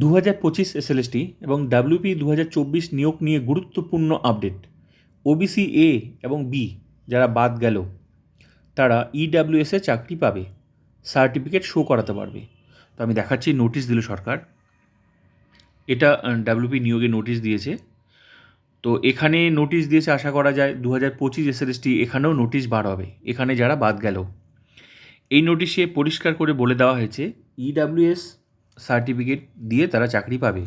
2025 SLST এবং WP 2024 নিয়োগ নিয়ে গুরুত্বপূর্ণ আপডেট। ওবিসি এ এবং বি যারা বাদ গেল তারা ইডাব্লিউএসে চাকরি পাবে, সার্টিফিকেট শো করাতে পারবে। তো আমি দেখাচ্ছি, নোটিশ দিল সরকার। এটা ডাব্লিউপি নিয়োগে নোটিশ দিয়েছে। তো এখানে নোটিশ দিয়েছে, আশা করা যায় 2025 এসএলএসটি এখানেও নোটিশ বার হবে, এখানে যারা বাদ গেল। এই নোটিশে পরিষ্কার করে বলে দেওয়া হয়েছে ইডাব্লিউএস সার্টিফিকেট দিয়ে তারা চাকরি পাবে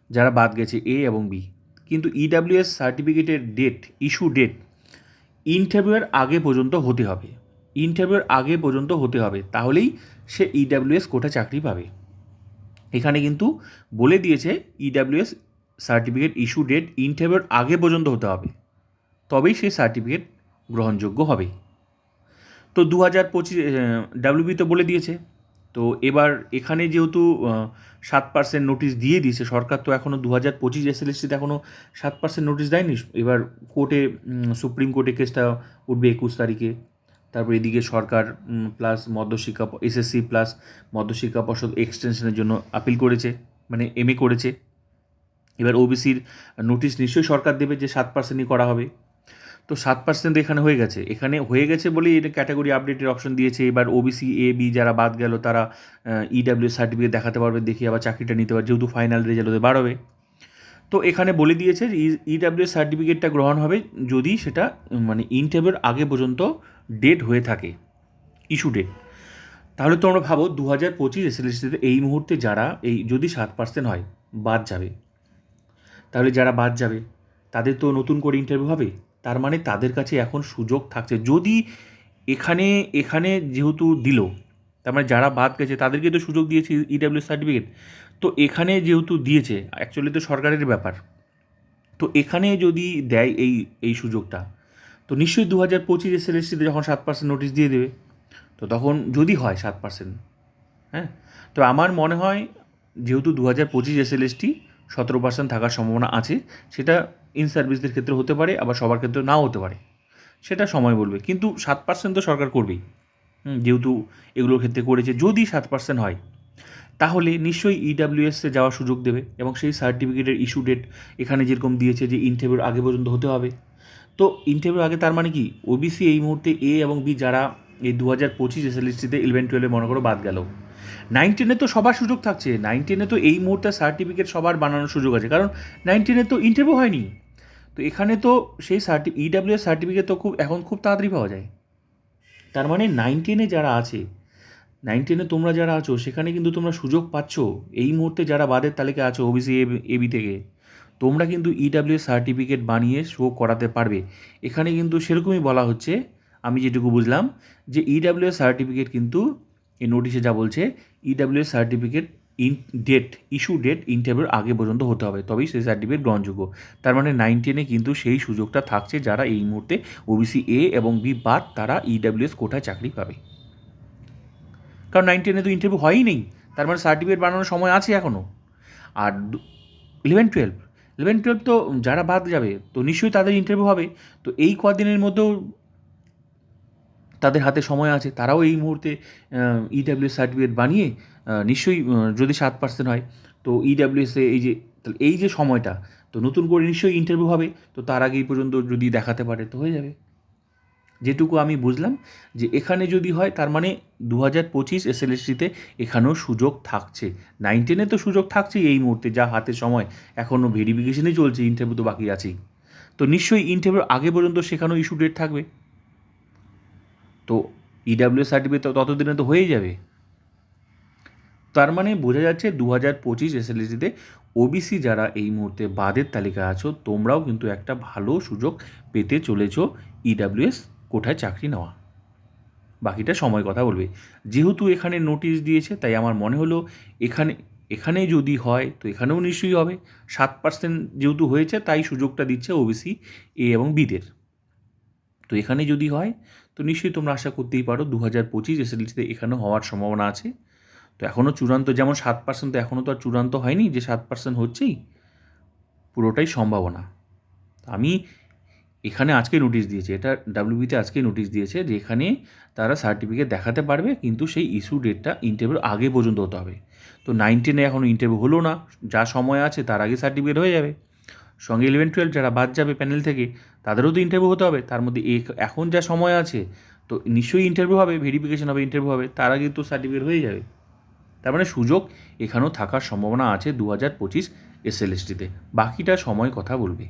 যারা বাদ গেছে এ এবং বি। কিন্তু ইডাব্লিউএস সার্টিফিকেটের ইস্যু ডেট ইন্টারভিউয়ের আগে পর্যন্ত হতে হবে। ইন্টারভিউয়ের আগে পর্যন্ত হতে হবে, তাহলেই সে ইডাব্লিউএস কোটা চাকরি পাবে। এখানে কিন্তু বলে দিয়েছে ইডাব্লিউএস সার্টিফিকেট ইস্যু ডেট ইন্টারভিউয়ের আগে পর্যন্ত হতে হবে, তবেই সেই সার্টিফিকেট গ্রহণযোগ্য হবে। তো 2025 ডাব্লিউবি তো বলে দিয়েছে। তো এবার এখানে যেহেতু 7% নোটিশ দিয়ে দিয়েছে সরকার, তো এখনও 2025 এসএলএসটিতে এখনও 7% নোটিশ দেয়নি। এবার কোর্টে, সুপ্রিম কোর্টে কেসটা উঠবে 21 তারিখে। তারপর এদিকে সরকার প্লাস মধ্যশিক্ষা এসএসসি প্লাস মধ্যশিক্ষা পর্ষদ এক্সটেনশনের জন্য আপিল করেছে, মানে এমএ করেছে। এবার ওবিসির নোটিশ নিশ্চয়ই সরকার দেবে যে 7%ই করা হবে। তো 7% এখানে হয়ে গেছে, এখানে হয়ে গেছে বলেই এটা ক্যাটাগরি আপডেটের অপশন দিয়েছে। এবার ওবিসি এ বি যারা বাদ গেল তারা ইডাব্লিউ সার্টিফিকেট দেখাতে পারবে, দেখি আবার চাকরিটা নিতে পারবে, যেহেতু ফাইনাল রেজাল্ট ওদের বার হবে। তো এখানে বলে দিয়েছে যে ইডাব্লিউ সার্টিফিকেটটা গ্রহণ হবে যদি সেটা মানে ইন্টারভিউর আগে পর্যন্ত ডেট হয়ে থাকে, ইস্যু ডেট। তাহলে তোমরা ভাবো 2025 এসএলএসটিতে এই মুহূর্তে যারা যদি 7% হয় বাদ যাবে, তাহলে যারা বাদ যাবে তাদের তো নতুন করে ইন্টারভিউ হবে। তার মানে তাদের কাছে এখন সুযোগ থাকছে, যদি এখানে এখানে যেহেতু দিল, তার মানে যারা বাদ গেছে তাদেরকে তো সুযোগ দিয়েছে ইডাব্লিউ সার্টিফিকেট। তো এখানে যেহেতু দিয়েছে, অ্যাকচুয়ালি তো সরকারের ব্যাপার, তো এখানে যদি দেয় এই সুযোগটা, তো নিশ্চয়ই 2025 এসএলএসটিতে যখন 7% নোটিশ দিয়ে দেবে, তো তখন যদি হয় 7%, হ্যাঁ, তো আমার মনে হয় যেহেতু 2025 এসএলএসটি 17% থাকার সম্ভাবনা আছে, সেটা ইন সার্ভিসদের ক্ষেত্রে হতে পারে, আবার সবার ক্ষেত্রে নাও হতে পারে, সেটা সময় বলবে। কিন্তু 7% তো সরকার করবেই, যেহেতু এগুলোর ক্ষেত্রে করেছে। যদি 7% হয় তাহলে নিশ্চয়ই ইডাব্লিউএসে যাওয়ার সুযোগ দেবে, এবং সেই সার্টিফিকেটের ইস্যু ডেট এখানে যেরকম দিয়েছে যে ইন্টারভিউর আগে পর্যন্ত হতে হবে। তো ইন্টারভিউ আগে তার মানে কি, ওবিসি এই মুহূর্তে এ এবং বি যারা এই 2025 এসএলএসটিতে 11-12 মনে করো বাদ গেল, 9-10 তো সবার সুযোগ থাকছে। 9-10 তো এই মুহূর্তে সার্টিফিকেট সবার বানানোর সুযোগ আছে, কারণ 9-10 তো ইন্টারভিউ হয়নি। তো এখানে তো সেই ইডাব্লিউএস সার্টিফিকেট তো এখন খুব তাড়াতাড়ি পাওয়া যায়। তার মানে 9-10 যারা আছে, 9-10 তোমরা যারা আছো, সেখানে কিন্তু তোমরা সুযোগ পাচ্ছ। এই মুহূর্তে যারা বাদের তালিকায় আছো ওবিসি এবি থেকে, তোমরা কিন্তু ইডাব্লিউএস সার্টিফিকেট বানিয়ে শো করাতে পারবে। এখানে কিন্তু সেরকমই বলা হচ্ছে, আমি যেটুকু বুঝলাম, যে ইডাব্লিউএস সার্টিফিকেট কিন্তু এই নোটিশে যা বলছে, ইডাব্লিউএস সার্টিফিকেট ইস্যু ডেট ইন্টারভিউর আগে পর্যন্ত হতে হবে, তবেই সেই সার্টিফিকেট গ্রহণযোগ্য। তার মানে 9-10 কিন্তু সেই সুযোগটা থাকছে, যারা এই মুহূর্তে ওবিসি এ এবং বি বাদ, তারা ইডাব্লিউএস কোটায় চাকরি পাবে। কারণ 9-10 তো ইন্টারভিউ হয়ই নেই, তার মানে সার্টিফিকেট বানানোর সময় আছে এখনও। আর 11-12 তো যারা বাদ যাবে, তো নিশ্চয়ই তাদের ইন্টারভিউ হবে। তো এই কদিনের মধ্যেও তাদের হাতে সময় আছে, তারাও এই মুহূর্তে ইডাব্লিউ সার্টিফিকেট বানিয়ে নিশ্চয়ই, যদি 7% হয়, তো ইডাব্লিউএসে এই যে সময়টা, তো নতুন করে নিশ্চয়ই ইন্টারভিউ হবে। তো তার আগেই পর্যন্ত যদি দেখাতে পারে তো হয়ে যাবে। যেটুকু আমি বুঝলাম যে এখানে যদি হয়, তার মানে 2025 এসএলএসটিতে এখানেও সুযোগ থাকছে। 9-10 তো সুযোগ থাকছেই এই মুহূর্তে, যা হাতে সময়, এখনও ভেরিফিকেশনই চলছে, ইন্টারভিউ তো বাকি আছেই। তো নিশ্চয়ই ইন্টারভিউ আগে পর্যন্ত সেখানেও ইস্যু ডেট থাকবে। তো ইডাব্লিউ সার্টিফিকেট তো ততদিনে তো হয়েই যাবে। তার মানে বোঝা যাচ্ছে 2025 এসএলএসটিতে ওবিসি যারা এই মুহূর্তে বাদের তালিকায় আছো, তোমরাও কিন্তু একটা ভালো সুযোগ পেতে চলেছো ইডাব্লিউএস কোঠায় চাকরি নেওয়া। বাকিটা সময় কথা বলবে। যেহেতু এখানে নোটিশ দিয়েছে, তাই আমার মনে হলো এখানে যদি হয় তো এখানেও নিশ্চয়ই হবে। 7% যেহেতু হয়েছে, তাই সুযোগটা দিচ্ছে ওবিসি এ এবং বিদের। তো এখানে যদি হয় তো নিশ্চয়ই তোমরা আশা করতেই পারো 2025 এসএলএসটিতে এখানেও হওয়ার সম্ভাবনা আছে। তো এখনও চূড়ান্ত, যেমন 7% তো এখনও তো আর চূড়ান্ত হয়নি যে 7% হচ্ছেই, পুরোটাই সম্ভাবনা। আমি এখানে আজকে নোটিশ দিয়েছে, এটা ডাব্লিউবিতে আজকে নোটিশ দিয়েছে, যেখানে তারা সার্টিফিকেট দেখাতে পারবে, কিন্তু সেই ইস্যু ডেটটা ইন্টারভিউর আগে পর্যন্ত হতে হবে। তো 9-10 এখনও ইন্টারভিউ হলো না, যা সময় আছে তার আগে সার্টিফিকেট হয়ে যাবে। সঙ্গে 11-12 যারা বাদ যাবে প্যানেল থেকে, তাদেরও তো ইন্টারভিউ হতে হবে। তার মধ্যে এখন যা সময় আছে, তো নিশ্চয়ই ইন্টারভিউ হবে, ভেরিফিকেশন হবে, ইন্টারভিউ হবে, তার আগে তো সার্টিফিকেট হয়ে যাবে। তার মানে সুযোগ এখানেও থাকার সম্ভাবনা আছে 2025 এসএলএসটিতে। বাকিটা সময় কথা বলবে।